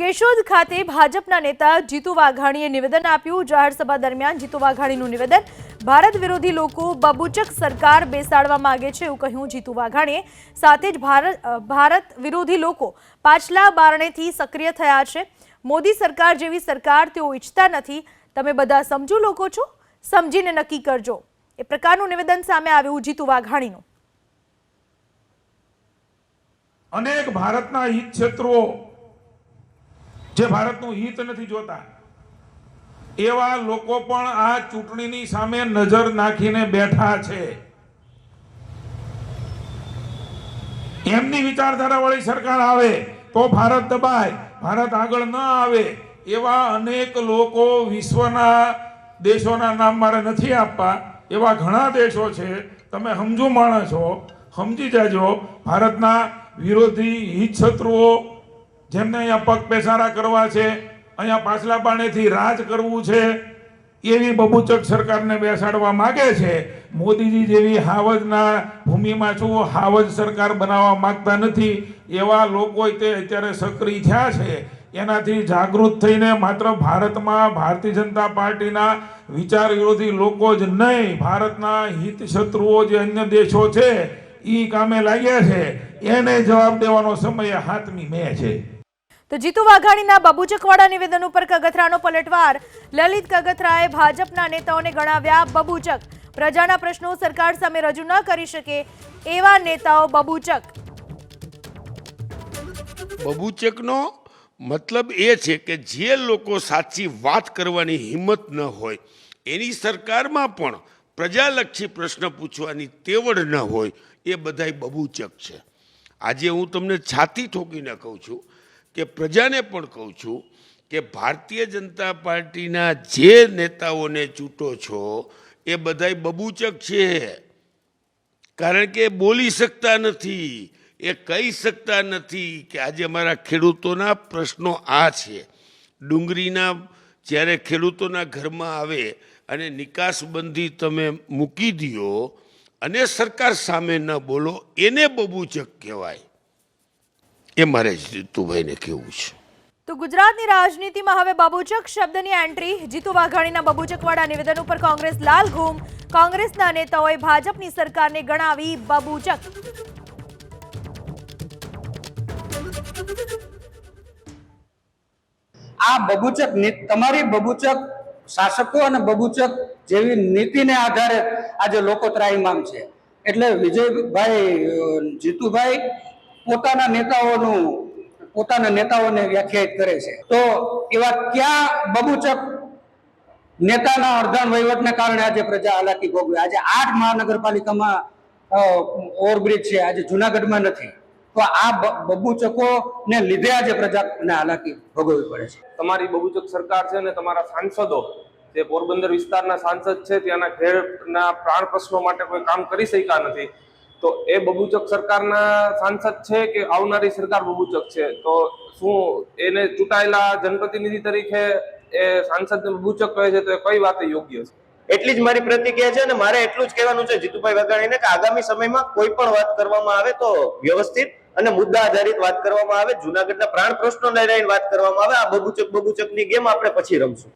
કેશોદ ખાતે ભાજપના નેતા જીતુ વાઘાણીએ નિવેદન આપ્યું। જાહેર સભા દરમિયાન જીતુ વાઘાણીનું નિવેદન, ભારત વિરોધી લોકો બબૂચક સરકાર બેસાડવા માંગે છે એવું કહ્યું જીતુ વાઘાણીએ। સાથે જ ભારત વિરોધી લોકો પાછલા બારણેથી સક્રિય થયા છે। મોદી સરકાર જેવી સરકાર તેઓ ઈચ્છતા નથી। તમે બધા સમજુ લોકો છો, સમજીને નક્કી કરજો। એ પ્રકારનું નિવેદન સામે આવ્યું જીતુ વાઘાણીનું। अनेक भारतना हित क्षेत्रों जे भारतનું हित નથી જોતા એવા લોકો પણ આ ચૂંટણીની સામે નજર નાખીને બેઠા છે। એમની વિચારધારાવાળી સરકાર આવે તો ભારત દબાય, ભારત આગળ ન આવે એવા અનેક લોકો વિશ્વના દેશોના નામ મારે નથી આપવા, એવા ઘણા દેશો છે। તમે સમજુ માણસ છો, સમજી જાજો। ભારતના વિરોધી હિત શત્રુઓ જેમને અહીંયા પગ પેસારા કરવા છે, અહીંયા પાછલા બાણેથી રાજ કરવું છે, એવી બબૂચક સરકારને બેસાડવા માગે છે। મોદીજી જેવી હાવજના ભૂમિમાં છું હાવજ સરકાર બનાવવા માંગતા નથી એવા લોકો તે અત્યારે સક્રિય થયા છે। એનાથી જાગૃત થઈને માત્ર ભારતમાં ભારતીય જનતા પાર્ટીના વિચાર વિરોધી લોકો જ નહીં, ભારતના હિત શત્રુઓ જે અન્ય દેશો છે એ કામે લાગ્યા છે। એને જવાબ દેવાનો સમય હાથમી મે છે। તો જીતુ વાઘાણીના બબૂચકવાળા નિવેદન ઉપર કગથરાનો પલટવાર। લલિત કગથરાએ ભાજપના નેતાઓને ગણાવ્યા બબૂચક। પ્રજાના પ્રશ્નો સરકાર સામે રજૂ ન કરી શકે એવા નેતાઓ બબૂચક। બબૂચકનો મતલબ એ છે કે જે લોકો સાચી વાત કરવાની હિંમત ન હોય, એની સરકારમાં પણ પ્રજાલક્ષી પ્રશ્ન પૂછવાની તેવડ ન હોય, એ બધાય બબૂચક છે। આજે હું તમને છાતી ઠોકીને કહું છું કે પ્રજાને પણ કહું છું કે ભારતીય જનતા પાર્ટીના જે નેતાઓને ચૂંટો છો એ બધાય બબૂચક છે। કારણ કે બોલી શકતા નથી, એ કહી શકતા નથી કે આજે અમારા ખેડૂતોના પ્રશ્નો આ છે। ડુંગળીના જ્યારે ખેડૂતોના ઘરમાં આવે અને નિકાસબંધી તમે મૂકી દો અને સરકાર સામે ન બોલો, એને બબૂચક કહેવાય। એ મારે જીતુભાઈને કહેવું છે। તો ગુજરાતની રાજનીતિમાં હવે બબૂચક શબ્દની એન્ટ્રી। જીતુ વાઘાણીના બબૂચકવાળા નિવેદન ઉપર કોંગ્રેસ લાલ ઘૂમ। કોંગ્રેસના નેતાઓએ ભાજપની સરકારને ગણાવી બબૂચક। આ બબૂચક તમારી બબૂચક શાસકો અને બબૂચક જેવી નીતિને આધારે આજે લોકો ત્રાહિમામ છે। એટલે વિજયભાઈ જીતુભાઈ પોતાના નેતાઓને વ્યાખ્યાયિત કરે છે। તો એવા ક્યાં બબૂચક નેતાના અર્ધાન વહીવટને કારણે આજે પ્રજા હાલાકી ભોગવે? આજે 8 મહાનગરપાલિકામાં ઓવરબ્રિજ છે, આજે જુનાગઢમાં નથી। તો આ બબૂચકોને લીધે આજે પ્રજાને હાલાકી ભોગવવી પડે છે। તમારી બબૂચક સરકાર છે ને તમારા સાંસદો જે પોરબંદર વિસ્તારના સાંસદ છે, ત્યાંના ખેડના પ્રાણ પ્રશ્નો માટે કોઈ કામ કરી શક્યા નથી। તો એ બબૂચક સરકારના સાંસદ છે કે આવનારી સરકાર બબૂચક છે? તો શું એને ચૂંટાયેલા જનપ્રતિનિધિ તરીકે એ સાંસદને બબૂચક કહે છે તો એ કઈ વાત યોગ્ય છે? એટલી જ મારી પ્રતિક્રિયા છે અને મારે એટલું જ કહેવાનું છે જીતુભાઈ વાઘાણીને કે આગામી સમયમાં કોઈ પણ વાત કરવામાં આવે તો વ્યવસ્થિત અને મુદ્દા આધારિત વાત કરવામાં આવે। જુનાગઢના પ્રાણ પ્રશ્નોને લઈને વાત કરવામાં આવે। આ બબૂચકની ગેમ આપણે પછી રમશું।